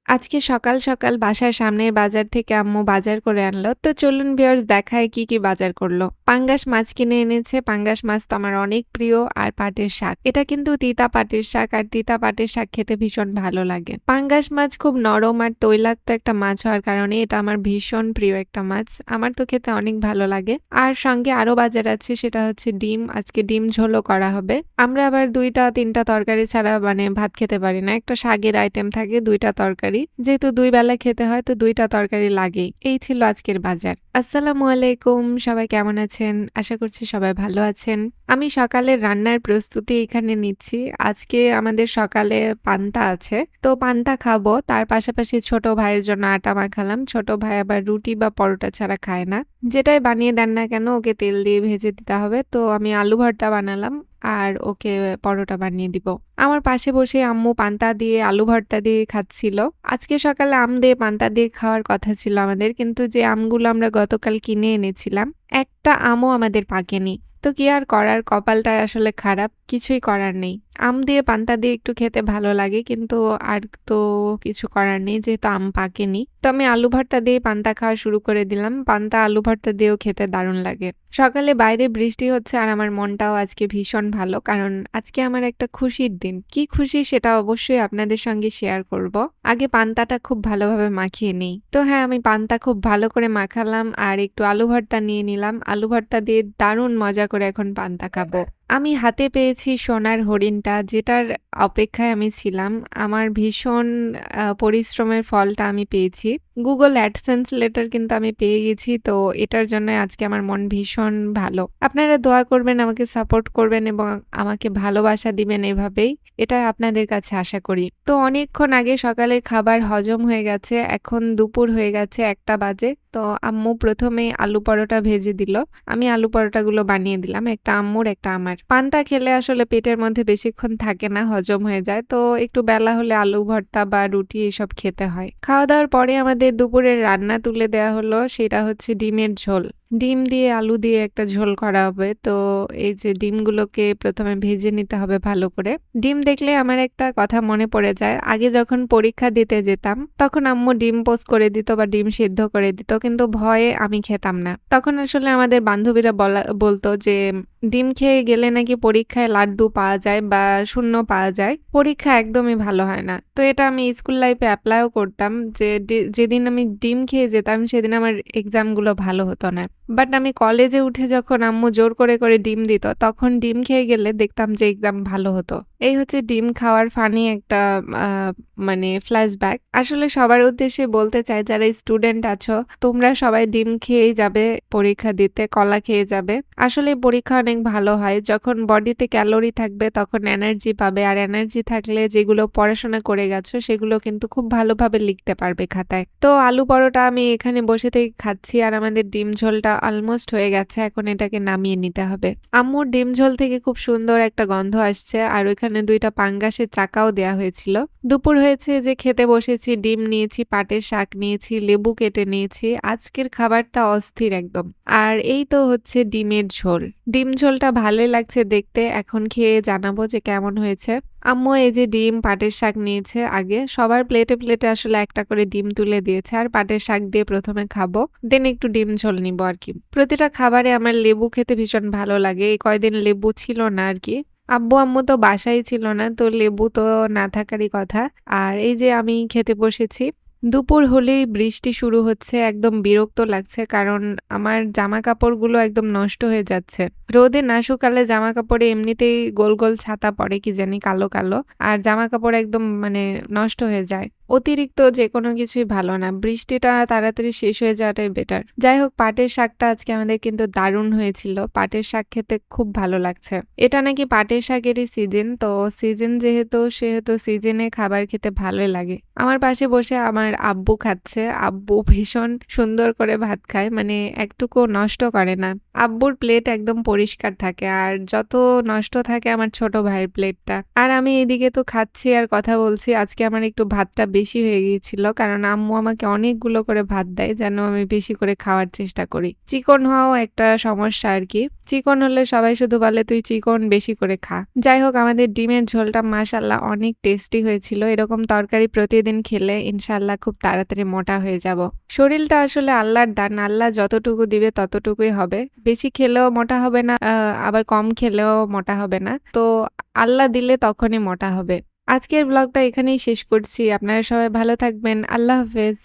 আজকে সকাল, সকাল বাসার সামনের বাজার থেকে আম্মু বাজার করে আনলো। তো চলুন ভিউয়ার্স দেখায় কি, কি বাজার করলো। পাঙ্গাস মাছ কিনে এনেছে। পাঙ্গাস মাছ তো আমার অনেক প্রিয়। আর পাটের শাক। এটা কিন্তু তিতা পাটের শাক আর তিতা পাটের শাক খেতে ভীষণ ভালো লাগে। পাঙ্গাস মাছ খুব নরম আর তৈলাক্ত একটা মাছ হওয়ার কারণে এটা আমার ভীষণ প্রিয় একটা মাছ। আমার তো খেতে অনেক ভালো লাগে। আর সঙ্গে আরো বাজার আছে সেটা হচ্ছে ডিম। আজকে ডিম ঝোলও করা হবে। আমরা আবার ২ টা ৩ টা তরকারি ছাড়া ভাত খেতে পারি না। একটা শাকের আইটেম থাকে ২ টা তরকারি। যেহেতু ২ বেলা খেতে হয় তো ২ টা তরকারি লাগেই। এই ছিল আজকের বাজার। আসসালামু আলাইকুম। সবাই কেমন আছেন? আশা করছি সবাই ভালো আছেন। আমি সকালের রান্নার প্রস্তুতি এখানে নিচ্ছি। আজকে আমাদের সকালে পান্তা আছে। তো পান্তা খাবো। তার পাশাপাশি ছোট ভাইয়ের জন্য আটা মাখালাম। ছোট ভাই আবার রুটি বা পরোটা ছাড়া খায় না। যেটাই বানিয়ে দেন না কেন ওকে তেল দিয়ে ভেজে দিতে হবে। তো আমি আলু ভর্তা বানালাম আর ওকে পরোটা বানিয়ে দিব। আমার পাশে বসে আম্মু পান্তা দিয়ে আলু ভর্তা দিয়ে খাচ্ছিল। আজকে সকালে আম দিয়ে পান্তা দিয়ে খাওয়ার কথা ছিল আমাদের, কিন্তু যে আমগুলো আমরা গতকাল কিনে এনেছিলাম একটা আমও আমাদের পাকেনি। তো কি আর করার, কপালটা আসলে খারাপ, কিছুই করার নেই। আম দিয়ে পান্তা দিয়ে একটু খেতে ভালো লাগে, কিন্তু আর তো কিছু করার নেই যেহেতু আম পাকেনি। তো আমি আলু ভর্তা দিয়ে পান্তা খাওয়া শুরু করে দিলাম। পান্তা আলু ভর্তা দিয়েও খেতে দারুণ লাগে। সকালে বাইরে বৃষ্টি হচ্ছে আর আমার মনটাও আজকে ভীষণ ভালো, কারণ আজকে আমার একটা খুশির দিন। কি খুশি সেটা অবশ্যই আপনাদের সঙ্গে শেয়ার করব। আগে পান্তাটা খুব ভালোভাবে মাখিয়ে নিই। তো হ্যাঁ, আমি পান্তা খুব ভালো করে মাখালাম আর একটু আলু ভর্তা নিয়ে নিলাম। আলু ভর্তা দিয়ে দারুণ মজা করে এখন পান্তা খাবো। আমি হাতে পেয়েছি সোনার হরিণটা, যেটার অপেক্ষায় আমি ছিলাম। আমার ভীষণ পরিশ্রমের ফলটা আমি পেয়েছি। Google AdSense লেটার কিন্তু আমি পেয়ে গেছি। তো এটার জন্য আজকে আমার মন ভীষণ ভালো। আপনারা দোয়া করবেন, আমাকে সাপোর্ট করবেন এবং আমাকে ভালোবাসা দিবেন এভাবেই। এটা আপনাদের কাছে আশা করি। তো অনেকক্ষণ আগে সকালের খাবার হজম হয়ে গেছে। এখন দুপুর হয়ে গেছে ১টা বাজে। তো আম্মু প্রথমেই আলু পরোটা ভেজে দিল। আমি আলু পরোটাগুলো বানিয়ে দিলাম। একটা আম্মুর, একটা আমার। পান্তা খেলে আসলে পেটের মধ্যে বেশিক্ষণ থাকে না, হজম হয়ে যায়। তো একটু বেলা হলে আলু ভর্তা বা রুটি এসব খেতে হয়। খাওয়া-দাওয়ার পরে আমাদের দুপুরের রান্না তুলে দেয়া হলো। সেটা হচ্ছে ডিমের ঝোল। ডিম দিয়ে আলু দিয়ে একটা ঝোল করা হবে। তো এই যে ডিমগুলোকে প্রথমে ভেজে নিতে হবে ভালো করে। ডিম দেখলে আমার একটা কথা মনে পড়ে যায়। আগে যখন পরীক্ষা দিতে যেতাম তখন আম্মু ডিম পোস্ট করে দিত বা ডিম সিদ্ধ করে দিত, কিন্তু ভয়ে আমি খেতাম না। তখন আসলে আমাদের বান্ধবীরা বলতো যে ডিম খেয়ে গেলে নাকি পরীক্ষায় লাড্ডু পাওয়া যায় বা শূন্য পাওয়া যায়। পরীক্ষা একদমই ভালো হয় না। তো এটা আমি স্কুল লাইফে এপ্লাইও করতাম যে যেদিন আমি ডিম খেয়ে যেতাম সেদিন আমার এক্সামগুলো ভালো হতো না। বাট আমি কলেজে উঠে যখন আম্মু জোর করে, করে ডিম দিত তখন ডিম খেয়ে গেলে দেখতাম যে এক্সাম ভালো হতো। এই হচ্ছে ডিম খাওয়ার ফানি একটা আ ফ্ল্যাশব্যাক। আসলে সবার উদ্দেশ্যে বলতে চাই, যারা স্টুডেন্ট আছো তোমরা সবাই ডিম খেয়েই যাবে পরীক্ষা দিতে, কলা খেয়ে যাবে। আসলে পরীক্ষা অনেক ভালো হয়। যখন বডিতে ক্যালোরি থাকবে তখন এনার্জি পাবে। আর এনার্জি থাকলে যেগুলো পড়াশোনা করে গেছো সেগুলো কিন্তু খুব ভালোভাবে লিখতে পারবে খাতায়। তো আলু পরোটা আমি এখানে বসে থেকে খাচ্ছি আর আমাদের ডিম ঝোলটা অলমোস্ট হয়ে গেছে। এখন এটাকে নামিয়ে নিতে হবে। আম্মুর ডিম ঝোল থেকে খুব সুন্দর একটা গন্ধ আসছে আর ওইখানে ২ টা পাঙ্গাসের চাকাও দেয়া হয়েছিল। দুপুর হয়েছে যে খেতে বসেছি, ডিম নিয়েছি, পাটের শাক নিয়েছি, লেবু কেটে নিয়েছি। আজকের খাবারটা অস্থির একদম। আর এই তো হচ্ছে ডিমের ঝোল। ডিম ঝোলটা ভালোই লাগছে দেখতে। এখন খেয়ে জানাবো যে কেমন হয়েছে। আম্মু এই যে ডিম, পাটের শাক নিয়েছে আগে। সবার প্লেটে, প্লেটে আসলে একটা করে ডিম তুলে দিয়েছে আর পাটের শাক দিয়ে প্রথমে খাবো। দেন একটু ডিম ঝোল নিবো আরকি। প্রতিটা খাবারে আমার লেবু খেতে ভীষণ ভালো লাগে। এই কয়দিন লেবু ছিল না আরকি। আম্মু তো বাসায় ছিল না। তো লেবু তো না থাকারই কথা। আর এই যে আমি খেতে বসেছি। দুপুর হলেই বৃষ্টি শুরু হচ্ছে। একদম বিরক্ত লাগছে, কারণ আমার জামাকাপড়গুলো একদম নষ্ট হয়ে যাচ্ছে। রোদে না শুকালে জামাকাপড়ে এমনিতেই গোল, গোল ছাতা পড়ে কি জানি কালো, কালো। আর জামাকাপড় একদম নষ্ট হয়ে যায়। অতিরিক্ত যেকোনো কিছুই ভালো না। বৃষ্টিটা তাড়াতাড়ি শেষ হয়ে যাওয়াটাই বেটার। যাই হোক, পাটের শাকটা আজকে আমাদের কিন্তু দারুণ হয়েছিল। পাটের শাক খেতে খুব ভালো লাগছে। এটা নাকি পাটের শাকেরই সিজন। তো সিজন সেহেতু সিজনে খাবার খেতে ভালোই লাগে। আমার পাশে বসে আমার আব্বু খাচ্ছে। আব্বু ভীষণ সুন্দর করে ভাত খায়, একটুকুও নষ্ট করে না। আব্বুর প্লেট একদম পরিষ্কার থাকে আর যত নষ্ট থাকে আমার ছোট ভাইয়ের প্লেটটা। আর আমি এদিকে তো খাচ্ছি আর কথা বলছি। আজকে আমার একটু ভাতটা বেশি হয়ে গিয়েছিল। কারণ আম্মু আমাকে অনেকগুলো করে ভাত দেয় যেন আমি বেশি করে খাওয়ার চেষ্টা করি। চিকন হওয়াও একটা সমস্যা আরকি। চিকন হলে সবাই শুধু বলে, "তুই চিকন বেশি করে খা।" যাই হোক আমাদের ডিমের ঝোলটা মাশাআল্লাহ অনেক টেস্টি হয়েছিল। এরকম তরকারি প্রতিদিন খেলে ইনশাআল্লাহ খুব তাড়াতাড়ি মোটা হয়ে যাব। শরীরটা আসলে আল্লাহর দান। আল্লাহ যতটুকু দিবে ততটুকুই হবে। বেশি খেলেও মোটা হবে না, আবার কম খেলেও মোটা হবে না। তো আল্লাহ দিলে তখনই মোটা হবে। আজকের ব্লগটা এখানেই শেষ করছি। আপনারা সবাই ভালো থাকবেন। আল্লাহ হাফেজ।